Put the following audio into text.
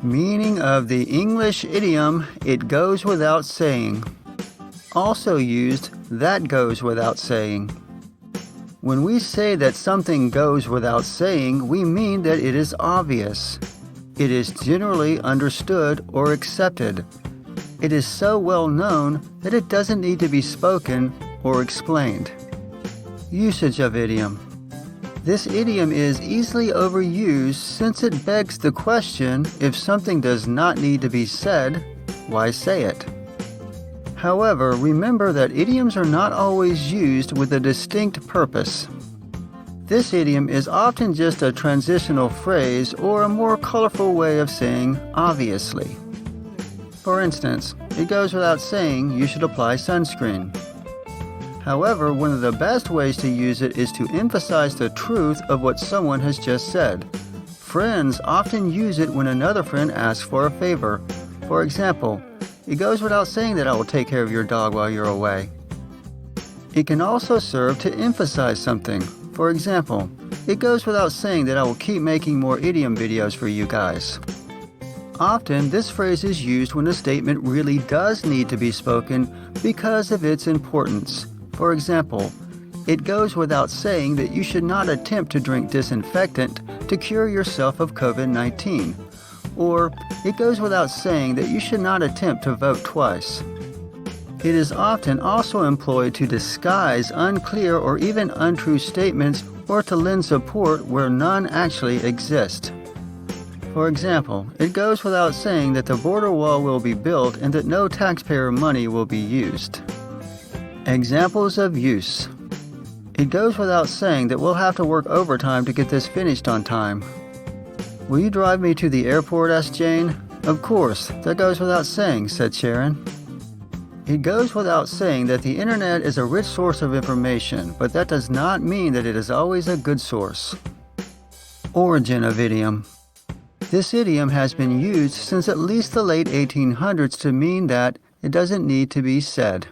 Meaning of the English idiom, it goes without saying. Also used, that goes without saying. When we say that something goes without saying, we mean that it is obvious. It is generally understood or accepted. It is so well known that it doesn't need to be spoken or explained. Usage of idiom. This idiom is easily overused since it begs the question, if something does not need to be said, why say it? However, remember that idioms are not always used with a distinct purpose. This idiom is often just a transitional phrase or a more colorful way of saying obviously. For instance, it goes without saying you should apply sunscreen. However, one of the best ways to use it is to emphasize the truth of what someone has just said. Friends often use it when another friend asks for a favor. For example, it goes without saying that I will take care of your dog while you're away. It can also serve to emphasize something. For example, it goes without saying that I will keep making more idiom videos for you guys. Often, this phrase is used when a statement really does need to be spoken because of its importance. For example, it goes without saying that you should not attempt to drink disinfectant to cure yourself of COVID-19. Or, it goes without saying that you should not attempt to vote twice. It is often also employed to disguise unclear or even untrue statements or to lend support where none actually exist. For example, it goes without saying that the border wall will be built and that no taxpayer money will be used. Examples of use. It goes without saying that we'll have to work overtime to get this finished on time. Will you drive me to the airport? Asked Jane. Of course, that goes without saying, said Sharon. It goes without saying that the internet is a rich source of information, but that does not mean that it is always a good source. Origin of idiom. This idiom has been used since at least the late 1800s to mean that it doesn't need to be said.